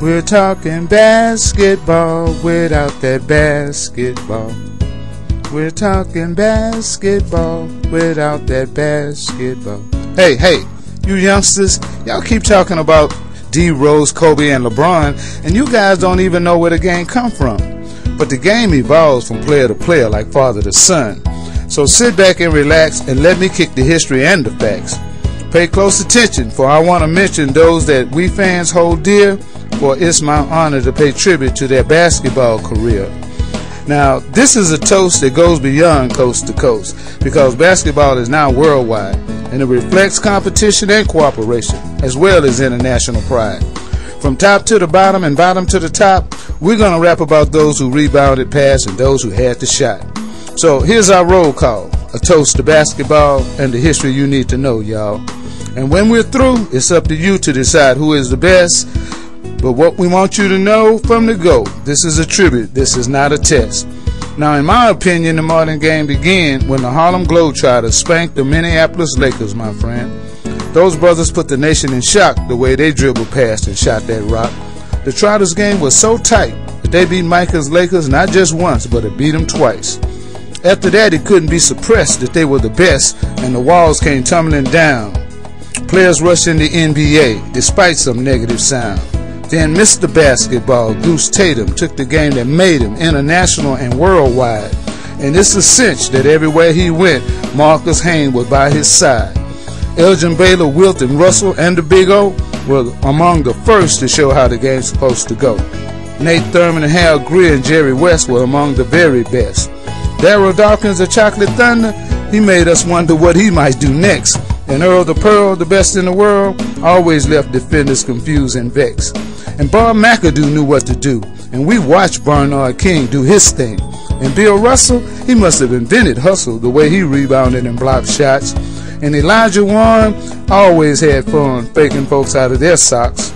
We're talking basketball without that basketball. We're talking basketball without that basketball. Hey, you youngsters, y'all keep talking about D. Rose, Kobe, and LeBron, and you guys don't even know where the game come from. But the game evolves from player to player like father to son. So sit back and relax and let me kick the history and the facts. Pay close attention, for I want to mention those that we fans hold dear, for it's my honor to pay tribute to their basketball career. Now, this is a toast that goes beyond coast to coast, because basketball is now worldwide, and it reflects competition and cooperation, as well as international pride. From top to the bottom and bottom to the top, we're going to rap about those who rebounded, passed, and those who had the shot. So here's our roll call, a toast to basketball and the history you need to know, y'all. And when we're through, it's up to you to decide who is the best. But what we want you to know from the go, this is a tribute, this is not a test. Now, in my opinion, the modern game began when the Harlem Globetrotters spanked the Minneapolis Lakers, my friend. Those brothers put the nation in shock the way they dribbled past and shot that rock. The Trotters game was so tight that they beat Micah's Lakers not just once, but it beat them twice. After that, it couldn't be suppressed that they were the best, and the walls came tumbling down. Players rushed in the NBA, despite some negative sound. Then Mr. Basketball, Goose Tatum, took the game that made him international and worldwide. And it's a cinch that everywhere he went, Marcus Hayne was by his side. Elgin Baylor, Wilt, and Russell, and the Big O were among the first to show how the game's supposed to go. Nate Thurman and Hal Greer and Jerry West were among the very best. Darryl Dawkins of Chocolate Thunder, he made us wonder what he might do next. And Earl the Pearl, the best in the world, always left defenders confused and vexed. And Bob McAdoo knew what to do, and we watched Bernard King do his thing. And Bill Russell, he must have invented hustle, the way he rebounded and blocked shots. And Elijah Warren always had fun faking folks out of their socks.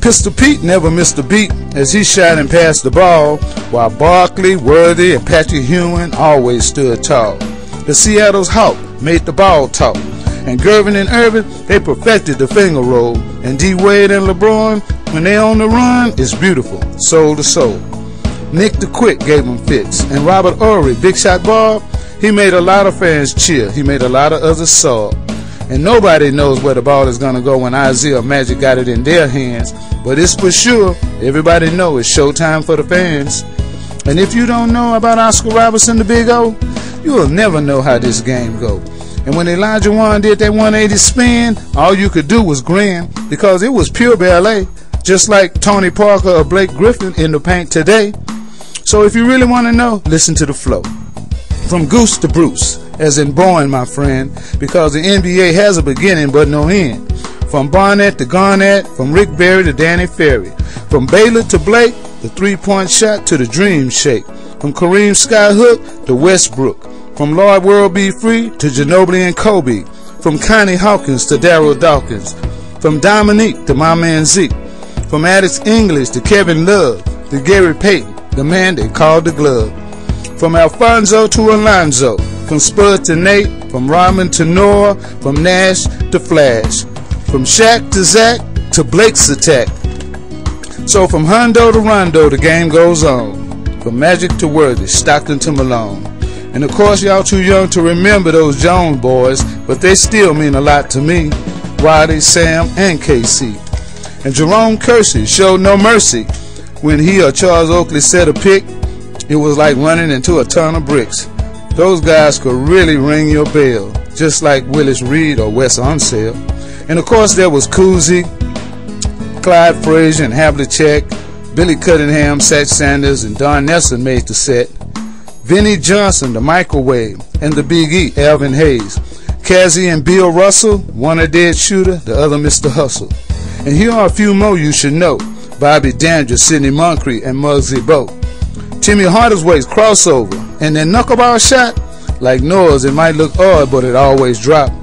Pistol Pete never missed a beat as he shot and passed the ball, while Barkley, Worthy, and Patrick Ewing always stood tall. The Seattle's Hawk made the ball talk, and Gervin and Irvin, they perfected the finger roll, and D. Wade and LeBron, when they on the run, it's beautiful, soul to soul. Nick the Quick gave them fits, and Robert Ory, Big Shot Bob, he made a lot of fans cheer, he made a lot of others sob. And nobody knows where the ball is going to go when Isaiah Magic got it in their hands, but it's for sure, everybody know it's showtime for the fans. And if you don't know about Oscar Robertson, the Big O, you will never know how this game go. And when Elijah Warren did that 180 spin, all you could do was grin, because it was pure ballet, just like Tony Parker or Blake Griffin in the paint today. So if you really want to know, listen to the flow. From Goose to Bruce, as in Bowen, my friend, because the NBA has a beginning but no end. From Barnett to Garnett, from Rick Barry to Danny Ferry, from Baylor to Blake, the three-point shot to the dream shake, from Kareem Skyhook to Westbrook, from Lloyd World Be Free to Ginobili and Kobe, from Connie Hawkins to Darryl Dawkins, from Dominique to my man Zeke, from Addis English to Kevin Love, to Gary Payton, the man they called the glove, from Alfonso to Alonzo, from Spud to Nate, from Rodman to Noah, from Nash to Flash, from Shaq to Zach to Blake's attack. So from Hondo to Rondo, the game goes on. From Magic to Worthy, Stockton to Malone. And of course, y'all too young to remember those Jones boys, but they still mean a lot to me. Roddy, Sam, and KC. And Jerome Kersey showed no mercy. When he or Charles Oakley set a pick, it was like running into a ton of bricks. Those guys could really ring your bell, just like Willis Reed or Wes Unseld. And of course, there was Cousy, Clyde Frazier, and Havlicek, Billy Cunningham, Satch Sanders, and Don Nelson made the set. Vinnie Johnson, the microwave, and the Big E, Alvin Hayes. Cassie and Bill Russell, one a dead shooter, the other Mr. Hustle. And here are a few more you should know. Bobby Dandridge, Sidney Moncrief, and Muggsy Bogues. Timmy Hardaway's crossover, and that knuckleball shot, like Noah's, it might look odd, but it always dropped.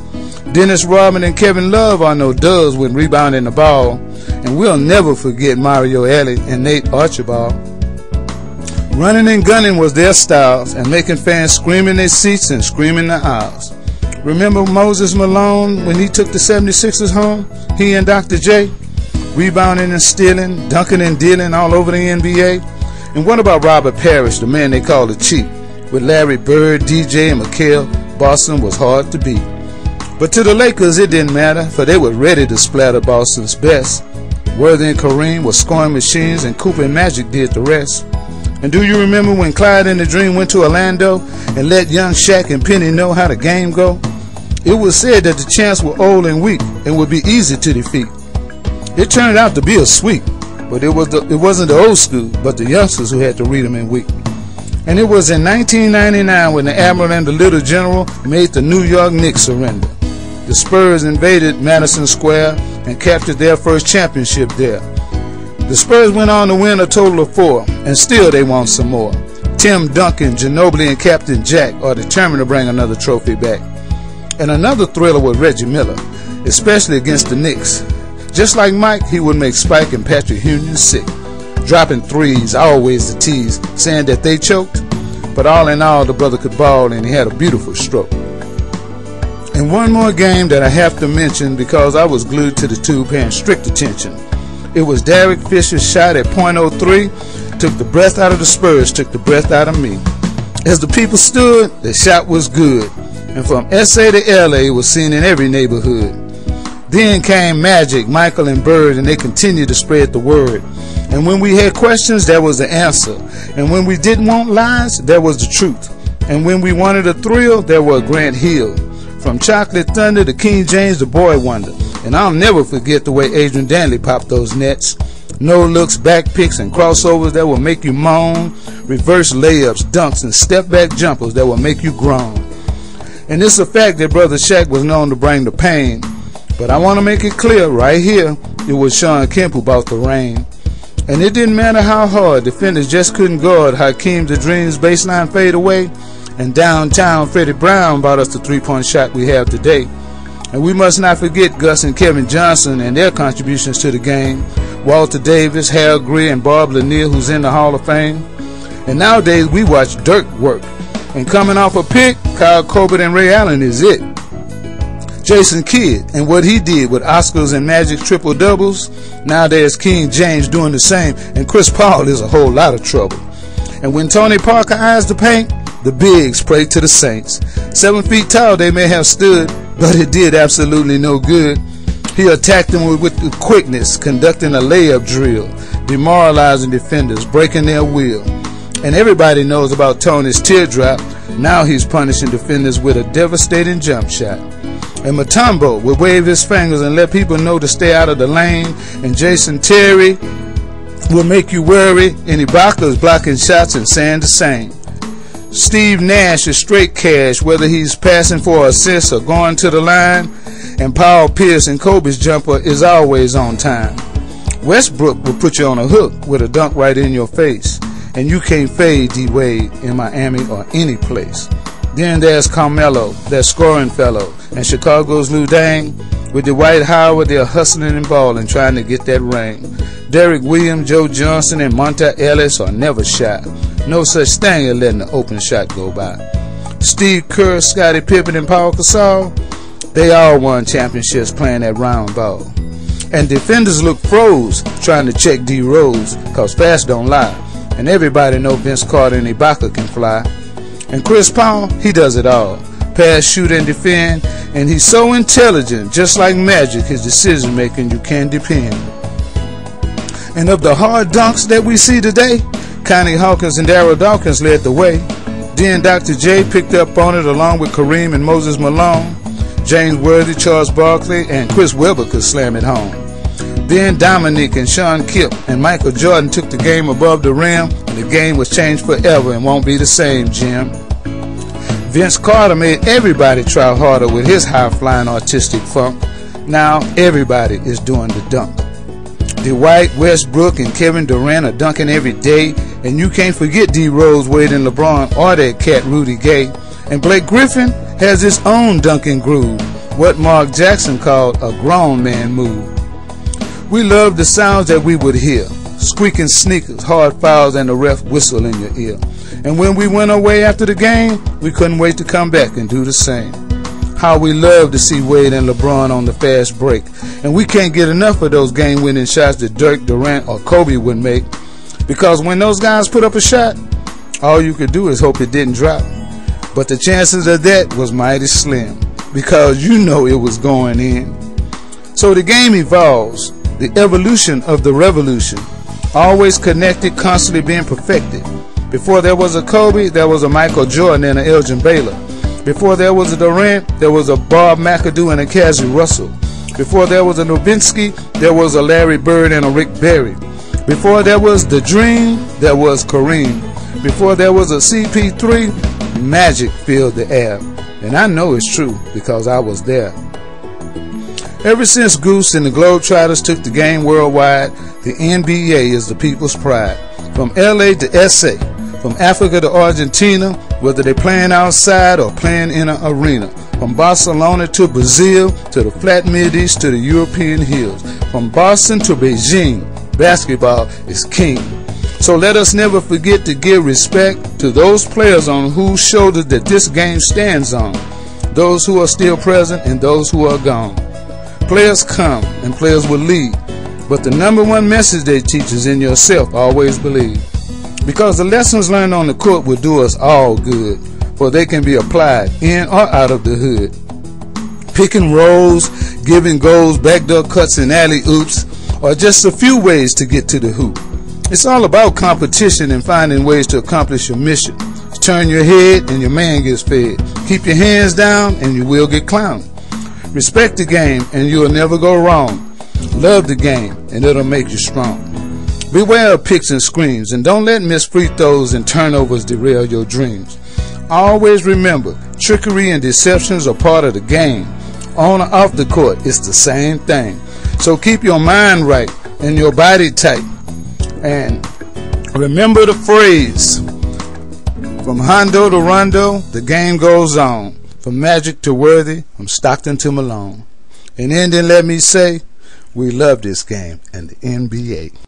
Dennis Rodman and Kevin Love are no duds when rebounding the ball, and we'll never forget Mario Elliott and Nate Archibald. Running and gunning was their styles, and making fans scream in their seats and scream in the aisles. Remember Moses Malone when he took the 76ers home, he and Dr. J? rebounding and stealing, dunking and dealing all over the NBA? And what about Robert Parrish, the man they call the Chief? With Larry Bird, DJ, and McHale, Boston was hard to beat. But to the Lakers it didn't matter, for they were ready to splatter Boston's best. Worthy and Kareem were scoring machines, and Cooper and Magic did the rest. And do you remember when Clyde and the Dream went to Orlando and let young Shaq and Penny know how the game go? It was said that the champs were old and weak and would be easy to defeat. It turned out to be a sweep, but it wasn't the old school, but the youngsters who had to read them in weak. And it was in 1999 when the Admiral and the Little General made the New York Knicks surrender. The Spurs invaded Madison Square and captured their first championship there. The Spurs went on to win a total of 4, and still they want some more. Tim Duncan, Ginobili, and Captain Jack are determined to bring another trophy back. And another thriller was Reggie Miller, especially against the Knicks. Just like Mike, he would make Spike and Patrick Union sick, dropping threes, always the tease, saying that they choked. But all in all, the brother could ball, and he had a beautiful stroke. And one more game that I have to mention because I was glued to the tube paying strict attention. It was Derek Fisher's shot at .03, took the breath out of the Spurs, took the breath out of me. As the people stood, the shot was good, and from SA to LA it was seen in every neighborhood. Then came Magic, Michael, and Bird, and they continued to spread the word. And when we had questions, there was the answer. And when we didn't want lies, there was the truth. And when we wanted a thrill, there was Grant Hill. From Chocolate Thunder to King James, the Boy Wonder. And I'll never forget the way Adrian Danley popped those nets. No looks, back picks, and crossovers that will make you moan. Reverse layups, dunks, and step back jumpers that will make you groan. And it's a fact that Brother Shaq was known to bring the pain. But I want to make it clear right here, it was Sean Kemp who brought the rain. And it didn't matter how hard, defenders just couldn't guard Hakeem the Dream's baseline fade away. And downtown, Freddie Brown brought us the three-point shot we have today. And we must not forget Gus and Kevin Johnson and their contributions to the game. Walter Davis, Harold Greer, and Bob Lanier, who's in the Hall of Fame. And nowadays we watch Dirk work. And coming off a pick, Kyle Colbert and Ray Allen is it. Jason Kidd and what he did with Oscars and Magic triple doubles. Now there's King James doing the same, and Chris Paul is a whole lot of trouble. And when Tony Parker eyes the paint, the bigs pray to the saints. 7 feet tall they may have stood, but it did absolutely no good. He attacked them with the quickness, conducting a layup drill, demoralizing defenders, breaking their will. And everybody knows about Tony's teardrop. Now he's punishing defenders with a devastating jump shot. And Mutombo would wave his fingers and let people know to stay out of the lane. And Jason Terry will make you worry. And Ibaka is blocking shots and saying the same. Steve Nash is straight cash, whether he's passing for assists or going to the line. And Paul Pierce and Kobe's jumper is always on time. Westbrook will put you on a hook with a dunk right in your face. And you can't fade D-Wade in Miami or any place. Then there's Carmelo, that scoring fellow, and Chicago's Lou Dang. With Dwight Howard, they're hustling and balling, trying to get that ring. Derek Williams, Joe Johnson, and Monta Ellis are never shy. No such thing as letting the open shot go by. Steve Kerr, Scottie Pippen, and Paul Gasol, they all won championships playing that round ball. And defenders look froze trying to check D Rose, cause fast don't lie. And everybody know Vince Carter and Ibaka can fly. And Chris Paul, he does it all. Pass, shoot, and defend. And he's so intelligent, just like Magic, his decision making you can depend. And of the hard dunks that we see today, Connie Hawkins and Darryl Dawkins led the way. Then Dr. J picked up on it along with Kareem and Moses Malone. James Worthy, Charles Barkley, and Chris Webber could slam it home. Then Dominique and Sean Kipp and Michael Jordan took the game above the rim, and the game was changed forever and won't be the same, Jim. Vince Carter made everybody try harder with his high-flying artistic funk. Now everybody is doing the dunk. Dwight, Westbrook, and Kevin Durant are dunking every day, and you can't forget D. Rose, Wade, and LeBron, or that cat Rudy Gay. And Blake Griffin has his own dunking groove, what Mark Jackson called a grown man move. We loved the sounds that we would hear, squeaking sneakers, hard fouls, and the ref whistle in your ear. And when we went away after the game, we couldn't wait to come back and do the same. How we love to see Wade and LeBron on the fast break. And we can't get enough of those game-winning shots that Dirk, Durant, or Kobe would make. Because when those guys put up a shot, all you could do is hope it didn't drop. But the chances of that was mighty slim, because you know it was going in. So the game evolves, the evolution of the revolution, always connected, constantly being perfected. Before there was a Kobe, there was a Michael Jordan and an Elgin Baylor. Before there was a Durant, there was a Bob McAdoo and a Cassie Russell. Before there was a Nowitzki, there was a Larry Bird and a Rick Barry. Before there was the Dream, there was Kareem. Before there was a CP3, magic filled the air. And I know it's true because I was there. Ever since Goose and the Globetrotters took the game worldwide, the NBA is the people's pride. From LA to SA, from Africa to Argentina, whether they're playing outside or playing in an arena. From Barcelona to Brazil, to the flat Mideast, to the European hills. From Boston to Beijing, basketball is king. So let us never forget to give respect to those players on whose shoulders that this game stands on. Those who are still present and those who are gone. Players come and players will leave. But the number one message they teach is in yourself, always believe. Because the lessons learned on the court will do us all good, for they can be applied in or out of the hood. Picking rolls, giving goals, backdoor cuts and alley-oops are just a few ways to get to the hoop. It's all about competition and finding ways to accomplish your mission. Turn your head and your man gets fed. Keep your hands down and you will get clowned. Respect the game and you'll never go wrong. Love the game and it'll make you strong. Beware of picks and screams, and don't let missed free throws and turnovers derail your dreams. Always remember, trickery and deceptions are part of the game. On or off the court, it's the same thing. So keep your mind right and your body tight. And remember the phrase, from Hondo to Rondo, the game goes on. From Magic to Worthy, from Stockton to Malone. And ending, let me say, we love this game and the NBA.